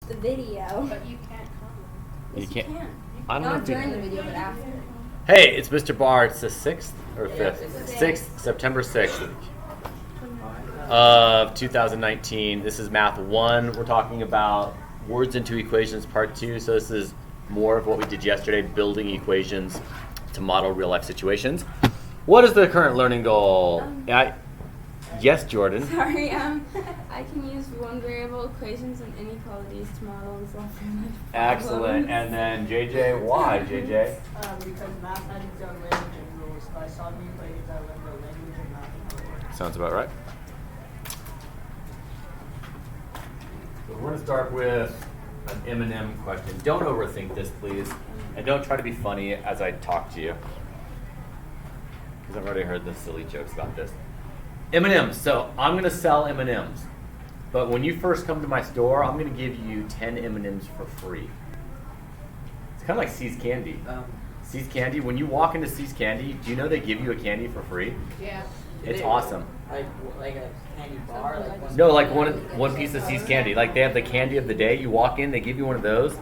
the video. But you can't comment. Yes, You can't. can. I don't know Not if you- during the video, but after. Hey, it's Mr. Barre. It's the 6th or 5th? it's the 6th, September 6th of 2019. This is Math 1. We're talking about words into equations part 2. So this is more of what we did yesterday, building equations to model real life situations. What is the current learning goal? Yes, Jordan. Sorry, I can use one variable equations and inequalities to model and solve real life Excellent. problems. And then JJ, why JJ? Because math has its own language and rules. By solving equations, I learned the language of math and how it works. Sounds about right. So we're going to start with an M&M question. Don't overthink this, please. And don't try to be funny as I talk to you. Because I've already heard the silly jokes about this. M&Ms. So I'm going to sell M&Ms. But when you first come to my store, I'm going to give you 10 M&Ms for free. It's kind of like C's Candy. C's Candy, when you walk into C's Candy, do you know they give you a candy for free? Yeah. It's awesome. Like a candy bar? No, like one piece of C's Candy. Like they have the candy of the day. You walk in, they give you one of those,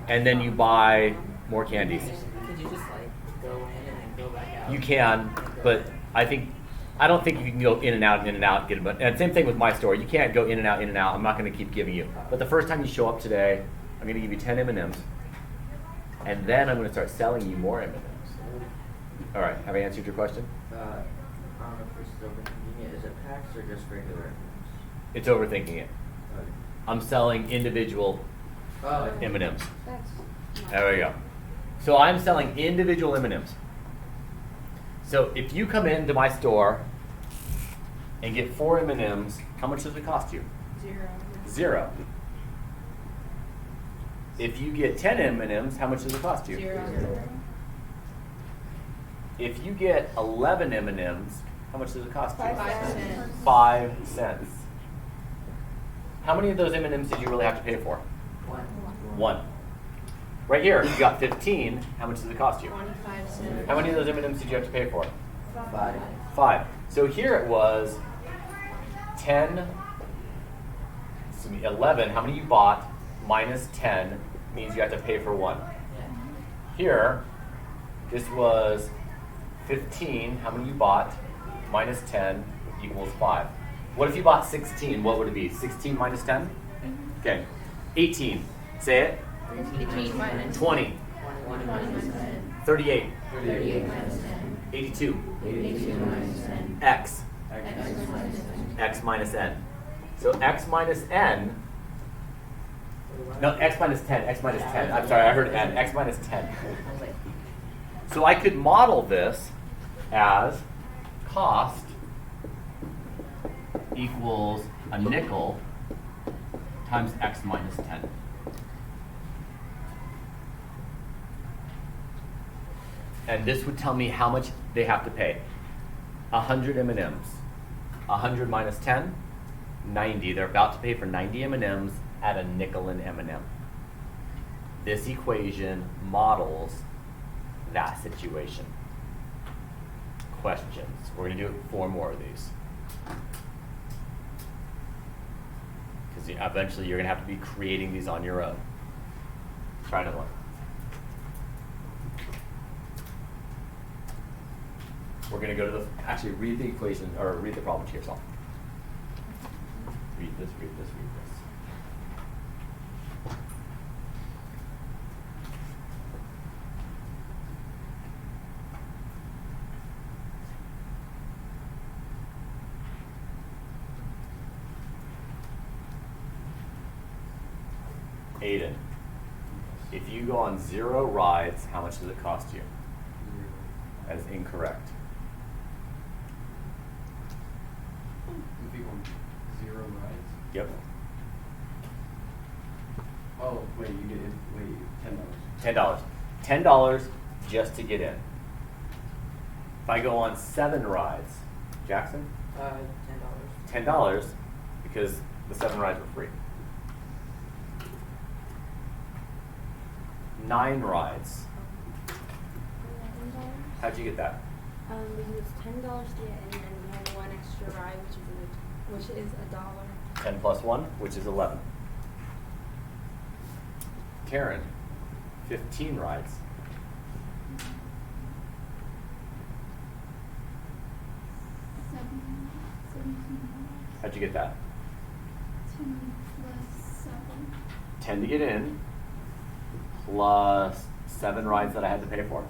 and then you buy more candies. Could you just like go in and then go back out? You can, but I don't think you can go in and out, get them. And same thing with my store. You can't go in and out, I'm not going to keep giving you. But the first time you show up today, I'm going to give you 10 M&Ms, and then I'm going to start selling you more M&Ms. All right, have I answered your question? I don't know if this is overthinking it. Is it packs or just regular M&Ms? It's overthinking it. I'm selling individual Oh, M&Ms. That's There we go. So I'm selling individual M&Ms. So if you come into my store and get 4 M&Ms, how much does it cost you? 0. If you get 10 M&Ms, how much does it cost you? 0. If you get 11 M&Ms, how much does it cost you? 5 cents. 5 cents. How many of those M&Ms did you really have to pay for? 1. Right here, you got 15. How much does it cost you? 25 cents. How many of those M&Ms did you have to pay for? 5. 5. So here it was 11. How many you bought minus 10 means you have to pay for 1. Here, this was 15. How many you bought minus 10 equals 5. What if you bought 16? What would it be? 16 minus 10? Okay. 18. Say it. 18 minus 20. 20 minus 10. 38. 38 minus 10. 82. 82 minus 10. X. X minus 10. X minus n. So x minus n. No, x minus 10. X minus 10. I'm sorry, I heard n. X minus 10. So I could model this as cost equals a nickel times x minus 10. And this would tell me how much they have to pay. 100 M&Ms. 100 minus 10, 90. They're about to pay for 90 M&Ms at a nickel an M&M. This equation models that situation. Questions. We're going to do 4 more of these. Because eventually you're going to have to be creating these on your own. Try another one. We're going to go to actually read the equation, or read the problem to yourself. Read this. Aiden, if you go on 0 rides, how much does it cost you? That is incorrect. If you want 0 rides? Yep. Oh, wait, $10. $10. $10 just to get in. If I go on 7 rides, Jackson? $10. $10 because the 7 rides were free. 9 rides. How'd you get that? Because it's $10 to get in, and we have 1 extra ride, which is $1. 10 plus 1, which is 11. Karen, 15 rides. How'd you get that? 10 plus 7. 10 to get in, plus 7 rides that I had to pay for.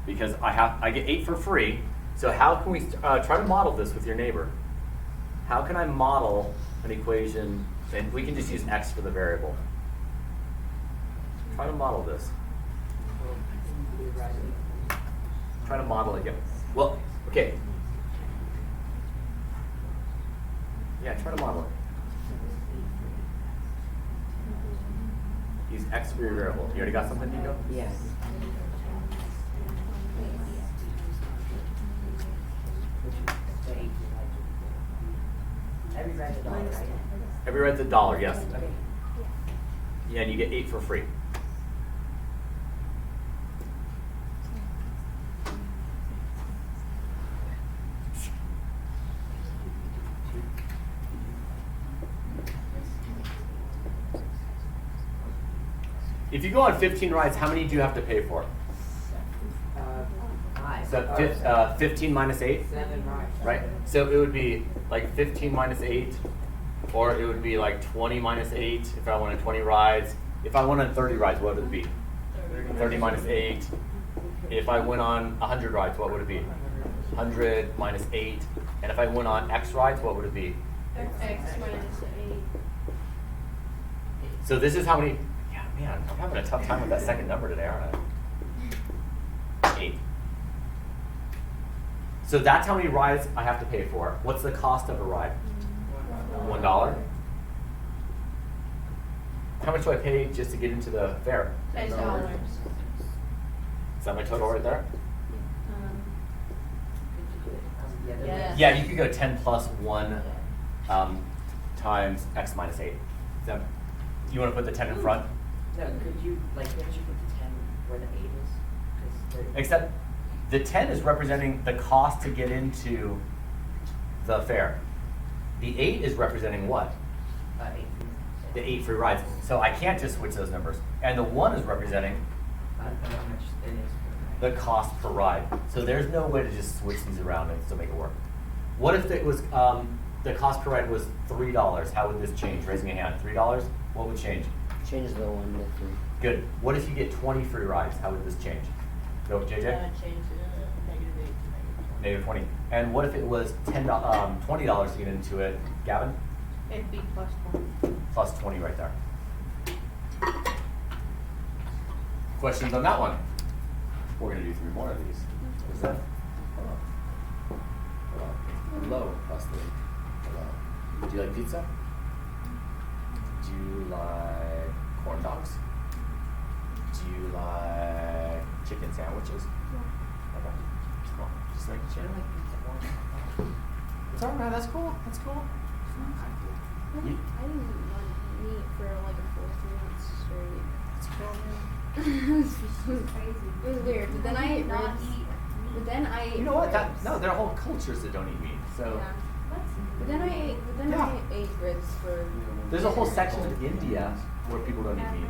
Because I get 8 for free. So how can we try to model this with your neighbor? How can I model an equation, and we can just use x for the variable. Try to model this. Try to model it. Well, okay. Yeah, try to model it. Use x for your variable. You already got something, Nico? Yes. Every ride's $1, right? Every ride's $1, yes. Okay. Yeah, and you get 8 for free. If you go on 15 rides, how many do you have to pay for? 5. So 15 minus 8? 7 rides. Right? So it would be like 15 minus 8, or it would be like 20 minus 8 if I wanted 20 rides. If I went on 30 rides, what would it be? 30 minus 8. If I went on 100 rides, what would it be? 100 minus 8. And if I went on X rides, what would it be? X minus 8. So this is how many, yeah, man, I'm having a tough time with that second number today, aren't I? 8. So that's how many rides I have to pay for. What's the cost of a ride? $1. How much do I pay just to get into the fair? $10. Is that my total right there? Yes. Yeah, you could go 10 plus 1 times x minus 8. So you want to put the 10 in front? No, could you, like, can't you put the 10 where the 8 is? 'Cause they're- Except the 10 is representing the cost to get into the fair. The 8 is representing what? 8. The 8 free rides. So I can't just switch those numbers. And the 1 is representing How much it is per the ride. cost per ride. So there's no way to just switch these around and still make it work. What if it was the cost per ride was $3? How would this change? Raising a hand. $3? What would change? Change the 1 to 3. Good. What if you get 20 free rides? How would this change? Go, JJ? Change -8 to Negative 20. And what if it was $20 to get into it? Gavin? It'd be plus 1. Plus 20 right there. Questions on that one? We're going to do 3 more of these. What is that? Hold on. Low plus 3. Hello. Do you like pizza? Do you like corn dogs? Do you like chicken sandwiches? Okay. Well, just making sure. It's alright, man. That's cool. That's cool. I didn't want meat for like a full 3 months straight. That's cool, man. It was weird, but then I ate ribs. But then I ate You know what? ribs. There are whole cultures that don't eat meat. So Yeah. But then I ate ribs for. there's a whole section of India where people don't eat meat.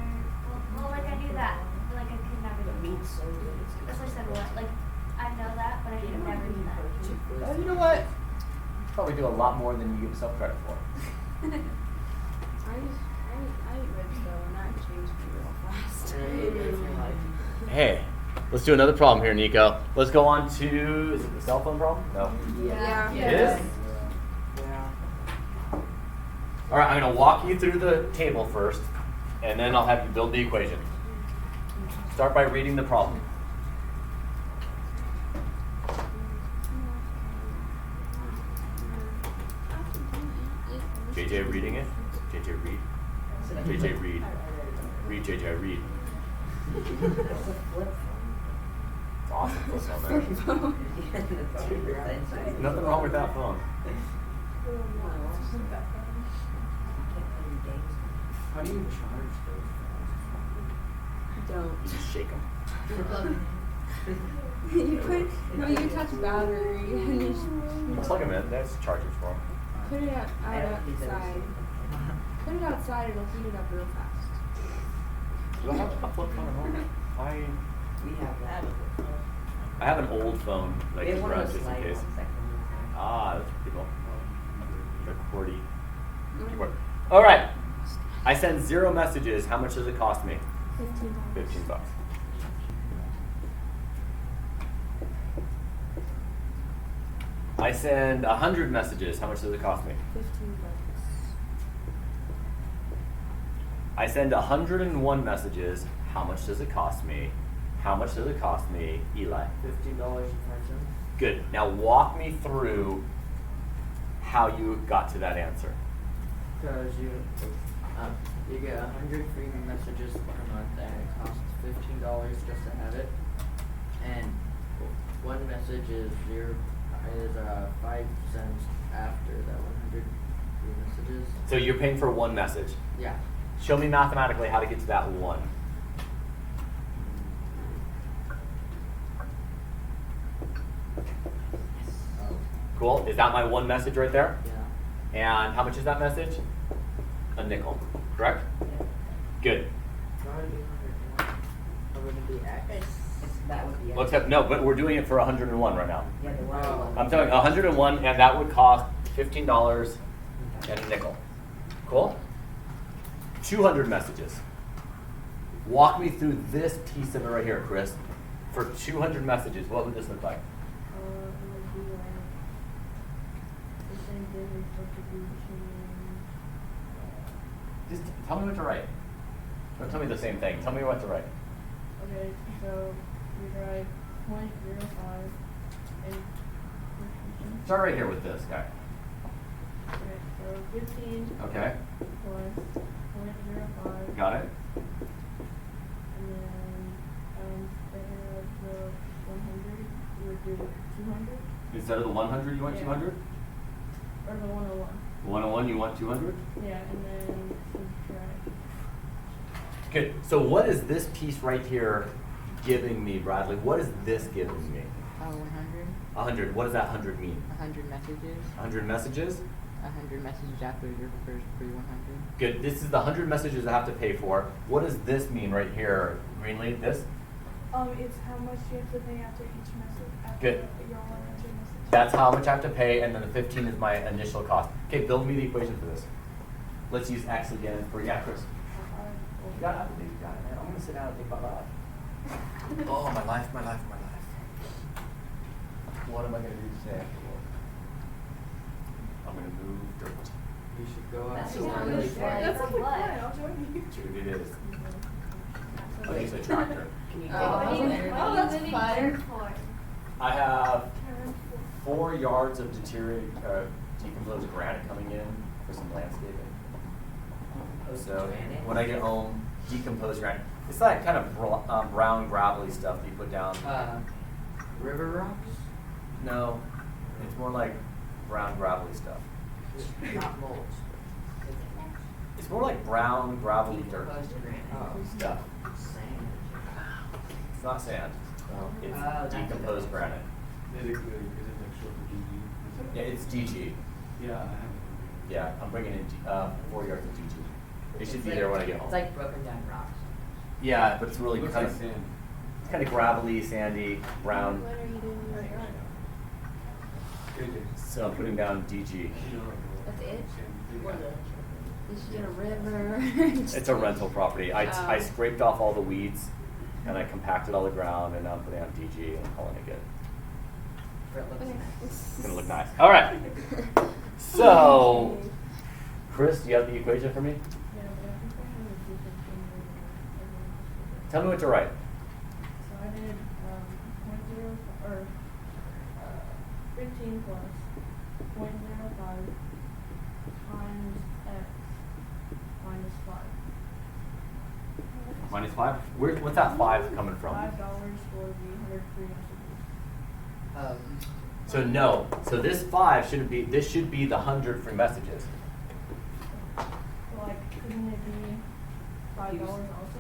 Well, like I knew that, but like I could never The do meat's so good. That's why I said what? Like, I know that, but I could never do that. You know what? Probably do a lot more than you give yourself credit for. I ate ribs though, and that changed me real fast. Hey, let's do another problem here, Nico. Let's go on to, is it the cell phone problem? No. Yeah. It is? Yeah. All right, I'm going to walk you through the table first, and then I'll have you build the equation. Start by reading the problem. JJ reading it. JJ read. JJ read. Read JJ read. It's awesome flip phone there. Nothing wrong with that phone. How do you charge those Don't. You just shake them. You touch battery and you Plug them in. There's chargers for them. put it outside. got it. I'll heat it up real fast. Do I have a flip phone at home? We have that. I have an old phone that I We have keep one of around those just in slide case. ones that can move around. Ah, that's pretty cool. The QWERTY keyboard. All right. I send 0 messages. How much does it cost me? $15. $15. I send 100 messages. How much does it cost me? $15. I send 101 messages. How much does it cost me? How much does it cost me, Eli? $15.05. Good. Now walk me through how you got to that answer. Because you get 100 free messages per month, and it costs $15 just to have it. And one message is 5 cents after that 100 free messages. So you're paying for one message. Yeah. Show me mathematically how to get to that one. Cool. Is that my one message right there? Yeah. And how much is that message? A nickel. Correct? Good. That would be it. Let's have, no, but we're doing it for 101 right now. Yeah, the one. I'm telling you, 101, and that would cost $15 and a nickel. Cool? 200 messages. Walk me through this piece of it right here, Chris. For 200 messages, what would this look like? It would be like the same thing as what to do Just tell me what to write. Don't tell me the same thing. Tell me what to write. Okay, so we write 0.05 and Start right here with this guy. okay, so 15 Okay. plus 0.05 Got it? and then instead of the 100 we would do 200 Instead of the 100, you want Yeah. 200? or the 101. 101, you want 200? Yeah, and then subtract. Good. So what is this piece right here giving me, Bradley? What is this giving me? 100. 100. What does that 100 mean? 100 messages. 100 messages? 100 messages after your first free 100. Good. This is the 100 messages I have to pay for. What does this mean right here, Greenlee? This? It's how much you have to pay after each message. After Good. your 100 message. That's how much I have to pay, and then the 15 is my initial cost. Okay, build me the equation for this. Let's use X again for, yeah, Chris. You got it. I believe you got it, man. I'm going to sit down and think about life. Oh, my life, my life, my life. What am I going to do today after work? I'm going to move dirt. You should go out. That's to a one really really fun. far. That's a good What? plan. I'll join you. Dude, it is. I'll use a tractor. Can you What that's are you moving fun. dirt for? I have 4 yards of deteriorated, decomposed granite coming in for some landscaping. So when I get home, decomposed granite. It's like kind of brown gravelly stuff that you put down. River rocks? No, it's more like brown gravelly stuff. Not molds. It's more like brown gravelly dirt Decomposed granite. stuff. Sand. It's not sand. It's that's decomposed it. granite. Yeah, it's DG. Yeah, I have it. Yeah, I'm bringing in 4 yards of DG. It should be It's there like- when I get home. It's like broken down rocks. Yeah, but it's really Looks kind like of sand. it's kind of gravelly, sandy, brown. What are you doing right now? So I'm putting down DG. That's it? Or You should get a river. It's a rental property. I Oh. scraped off all the weeds and I compacted all the ground and now I'm putting on DG and I'm calling it good. For it looks Okay. nice. It's gonna look nice. All right. So, Chris, do you have the equation for me? Yeah, but I think I have a different thing than Tell me what to write. So I did 0.0 or 15 plus 0.05 times x minus 5. Minus 5? What's that 5 coming from? $5 for the 100 free messages. So no. So this 5 shouldn't be, this should be the 100 free messages. So like, couldn't it be $5 also?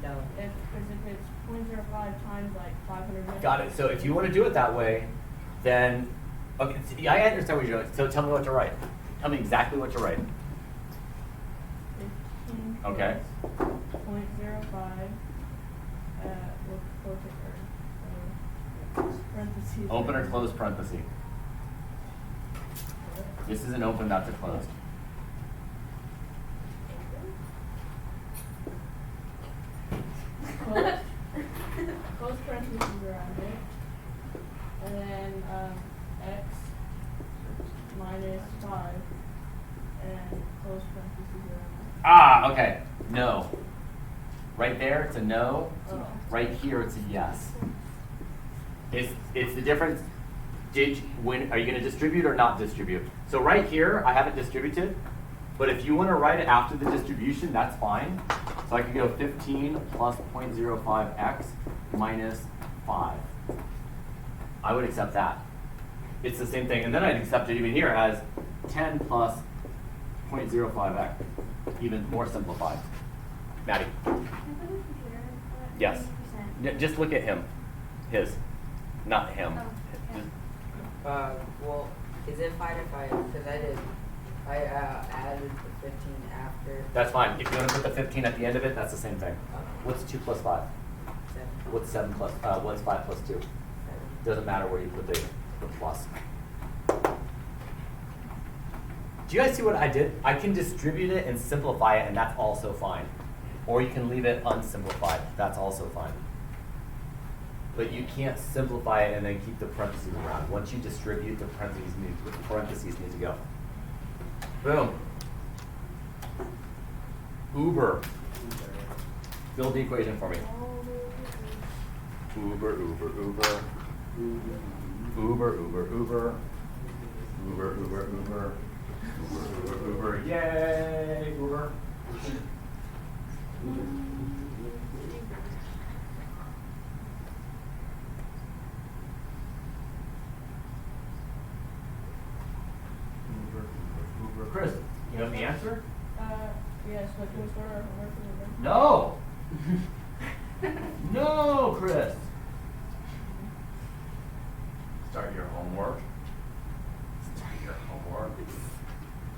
No. Because if it's 0.05 times like 500 messages. Got it. So if you want to do it that way, then, okay, yeah, I understand what you're doing. So tell me what to write. Tell me exactly what to write. 15 Okay. plus 0.05 with parentheses. Open or close parenthesis? This is an open, not a closed. Close parentheses around it. And then x minus 5 and close parentheses around it. Ah, okay. No. Right there, it's a no. Oh. Right here, it's a yes. It's the difference. When are you going to distribute or not distribute? So right here, I haven't distributed, but if you want to write it after the distribution, that's fine. So I could go 15 plus 0.05x minus 5. I would accept that. It's the same thing. And then I'd accept it even here as 10 plus 0.05x, even more simplified. Maddie? Yes. Just look at him. His. Not him. Well, is it fine if because I added the 15 after. That's fine. If you want to put the 15 at the end of it, that's the same thing. What's 2 plus 5? 7. What's 7 plus, what's 5 plus 2? Doesn't matter where you put the plus. Do you guys see what I did? I can distribute it and simplify it, and that's also fine. Or you can leave it unsimplified. That's also fine. But you can't simplify it and then keep the parentheses around. Once you distribute, the parentheses need to go. Boom. Uber. Build the equation for me. Uber, Uber, Uber. Uber, Uber, Uber. Uber, Uber, Uber. Uber, Uber, Uber. Yay, Uber. Uber. Chris, you know the answer? Yes, but can we start our homework from the No. No, Chris. Start your homework. Start your homework.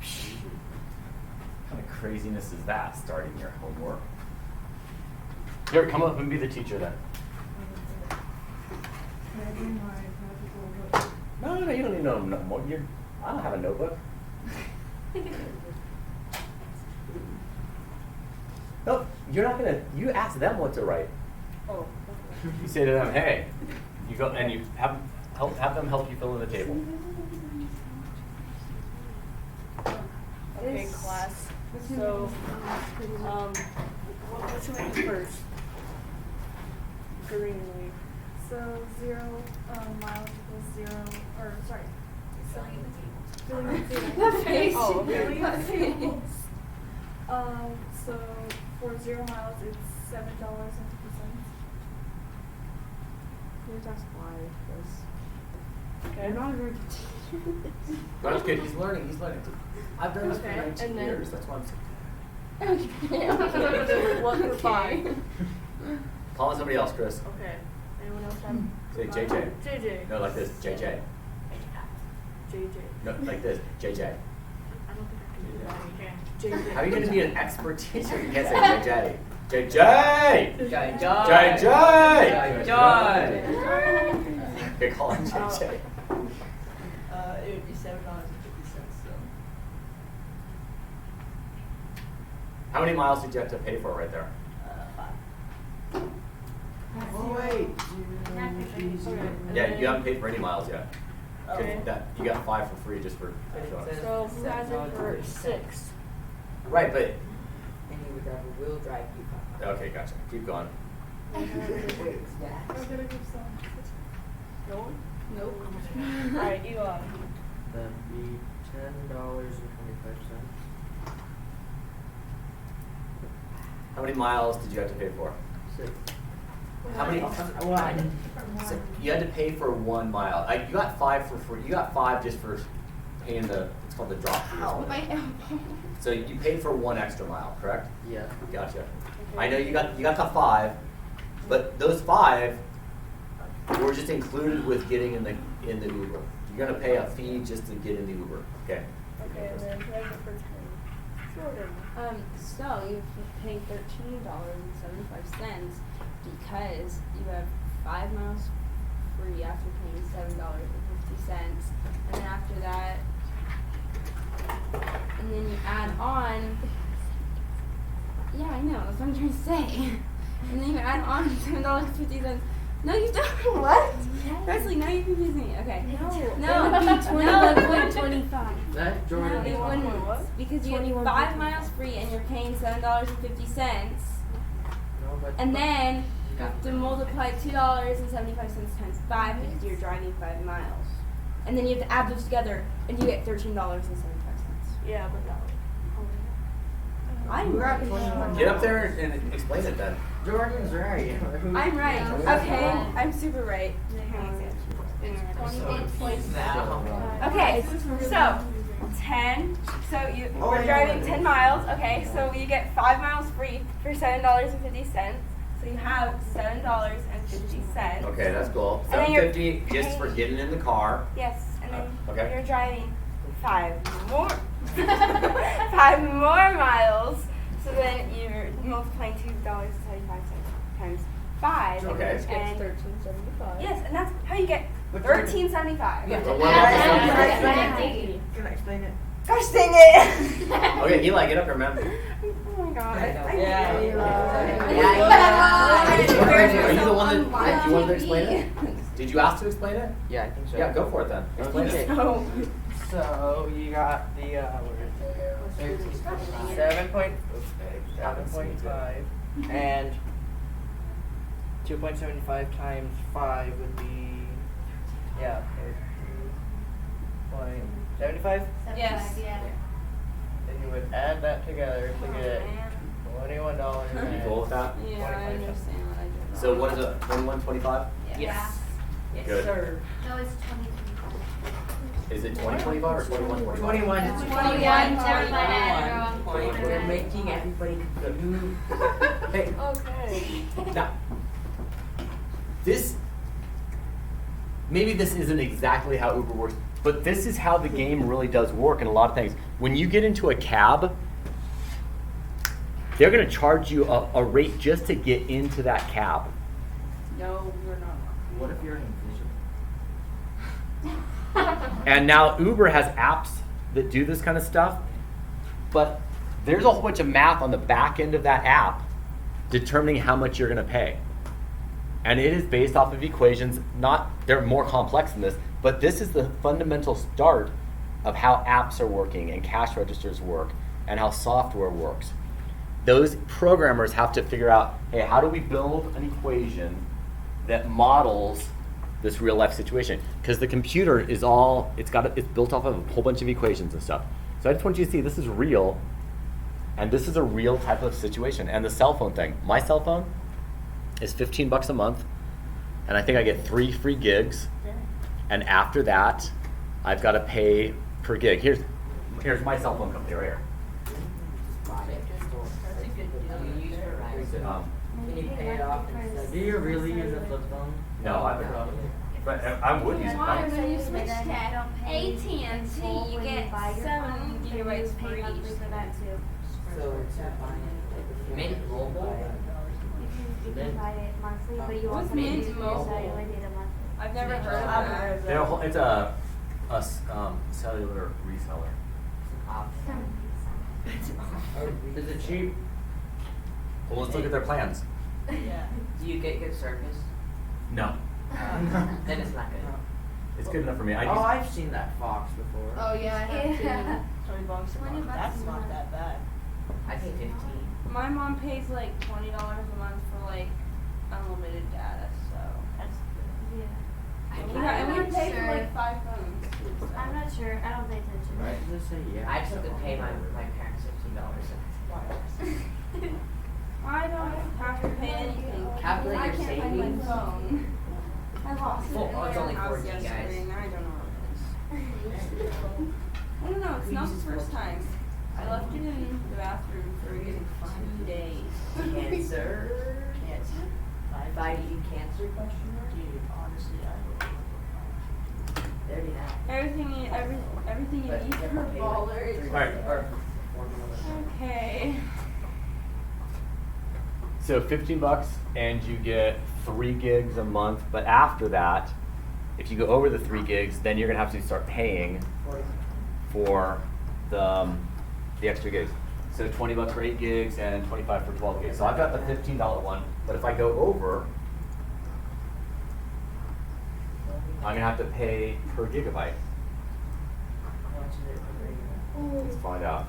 What kind of craziness is that, starting your homework? Here, come up and be the teacher then. Can I bring my magical book? No, you don't need no notebook. I don't have a notebook. No, you're not gonna. You ask them what to write. Oh, You say to them, "Hey," you go and you have them help you fill in the table. okay, class. So, what should I do first? Green leaf. So 0 miles equals 0, or sorry. Filling the table. The face. Oh, okay. Filling the table. So for 0 miles, it's $7.50. That's why, because Okay. you're not a very good teacher. That's good. He's learning. He's learning. I've done this for Okay, 19 and then- years. That's why I'm so. Okay. What for 5? Call on somebody else, Chris. Okay. Anyone else have? Say JJ. JJ. No, like this, JJ. JJ. No, like this, JJ. I don't think I can do that. Okay. JJ. How are you going to be an expert teacher? You can't say JJ. JJ. Jai JJ. Jai. Okay, call on JJ. It would be $7.50. So. How many miles did you have to pay for right there? 5. Oh wait. Yeah, you haven't paid for any miles yet. 'Cause Okay. you got 5 for free just for showing us. So who has it for 6? Right, but And you would have a wheel drive you. okay, gotcha. Keep going. I'm gonna give some. No one? Nope. Alright, Eli. That'd be $10.25. How many miles did you have to pay for? 6. How many? So you had to pay for 1 mile. You got 5 for free. You got 5 just for paying the. It's called the drop fee. Oh, my elbow. So you paid for 1 extra mile, correct? Yeah. Gotcha. I know you got the 5, but those 5 were just included with getting in the Uber. You're gonna pay a fee just to get in the Uber. Okay. Okay, and then who has it for 10? So you pay $13.75 because you have 5 miles free after paying $7.50, and then after that, and then you add on. Yeah, I know. That's what I'm trying to say. And then you add on $7.50. No, you don't. What? Presley, now you're confusing me. Okay. No. It would be 21.25. That Jordan No, it wouldn't. Because you get 5 miles free and you're paying $7.50. No, but And then you have to multiply $2.75 times 5 because you're driving 5 miles. And then you have to add those together and you get $13.75. Yeah, but that I'm right. Get up there and explain it then. Jordan's right. I'm right. Okay, I'm super right. Okay, so 10. So we're driving 10 miles. Okay, so you get 5 miles free for $7.50. So you have $7.50. Okay, that's cool. And then you're $7.50 just for getting in the car. Yes, and then Okay. you're driving 5 more 5 more miles. So then you're multiplying $2.75 times 5. Okay. And $13.75. yes, and that's how you get $13.75. Yeah. But what- Can I explain it? Gosh dang it! Okay, Eli, get up here, man. Oh my god. Yeah. Are you the one that you wanted to explain it? Did you ask to explain it? Yeah, I think so. Yeah, go for it then. Explain Okay. it. So, So you got the 7.5 and 2.75 times 5 would be 13.75. yes. Yeah. Then you would add that together to get $21. Are you cool with that? Yeah, I understand what I did. So what is it? 21.25? Yes. Good. Sir. No, it's 20. Is it 20.25 or 21.25? 21. 21. We're making everybody confused. Hey, Okay. now, maybe this isn't exactly how Uber works, but this is how the game really does work in a lot of things. When you get into a cab, they're going to charge you a rate just to get into that cab. No, we're not. What if you're invisible? And now Uber has apps that do this kind of stuff, but there's a whole bunch of math on the back end of that app determining how much you're going to pay. And it is based off of equations, they're more complex than this, but this is the fundamental start of how apps are working and cash registers work and how software works. Those programmers have to figure out, hey, how do we build an equation that models this real life situation? Because the computer is it's built off of a whole bunch of equations and stuff. So I just want you to see this is real, and this is a real type of situation. And the cell phone thing, my cell phone is $15 a month, and I think I get 3 free gigs. And after that, I've got to pay per gig. Here's my cell phone company right here. Can you pay it off instead? Do you really use a flip phone? No, but I would use it. When you switch to AT&T, AT&T, you get 7 gigabytes for pay monthly each. for that too. So it's Mint Mobile? You can buy it monthly, but you What's also need Mint to Mobile? cellular data monthly. I've never heard of that. It's a cellular reseller. Is it cheap? Well, let's look at their plans. Yeah. Do you get good service? No, Then it's not good. it's good enough for me. I've seen that Fox before. Oh yeah, I have Yeah. $20 a $20 month. That's a not month. that bad. I pay 15. My mom pays like $20 a month for like unlimited data, so. That's good. Yeah. And we not pay for sure. like 5 phones. and stuff. I'm not sure. I don't pay attention. Right? Does it say yeah? I just have to pay my parents $15. I don't have to pay anything. Calculate I your can't find savings. my phone. I lost it Oh, in it's their only house 4G, yesterday, guys. and I don't know where it is. I don't know. It's not the first time. I left it in the bathroom for a good 2 days. Cancer. Cancer. 5G cancer question mark? Dude, honestly, I would. They already have. Everything you But need you for have to pay baller. like is- Alright. or formula. Okay. So 15 bucks and you get 3 gigs a month. But after that, if you go over the 3 gigs, then you're gonna have to start paying for the extra gigs. So 20 bucks for 8 gigs and 25 for 12 gigs. So I've got the $15 one, but if I go over, I'm gonna have to pay per gigabyte. How much is it per radio? Let's find out.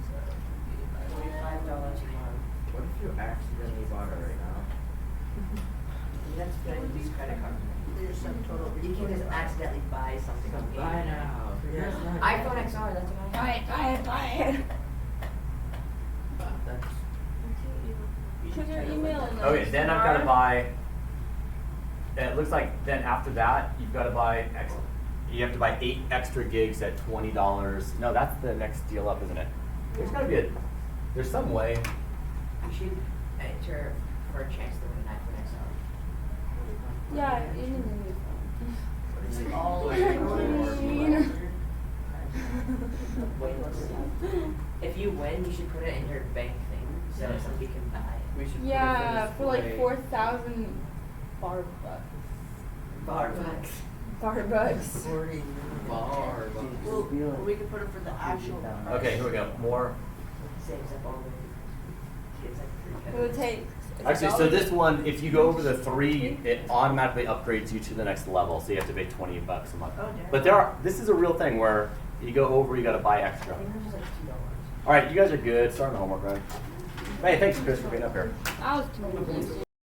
$45 a month. What if you accidentally bought it right now? That's good. Use credit card. There's some total. You can just accidentally buy something on the Buy internet. now. Yeah. That's not- iPhone XR, that's what I have. Buy it. That's Put your email in there. Okay, then I've got to buy. It looks like then after that you've got to buy. You have to buy 8 extra gigs at $20. No, that's the next deal up, isn't it? There's got to be there's some way. You should enter for a chance to win an iPhone XR. Yeah, you need a new It's phone. all Clean. If you win, you should put it in your bank thing so that somebody can buy it. we should put it Yeah, for for like display. 4,000 bar bucks. Bar bucks. Bar bucks. Bar. Well, we could put it for the actual. Okay, here we go. More. Saves up all the kids like It would take. Actually, so this one, if you go over the 3, it automatically upgrades you to the next level. So you have to pay 20 bucks a month. Oh, damn. But this is a real thing where you go over, you got to buy extra. I think it was like $2. All right, you guys are good. Starting the homework, right? Hey, thanks, Chris, for being up here. I was totally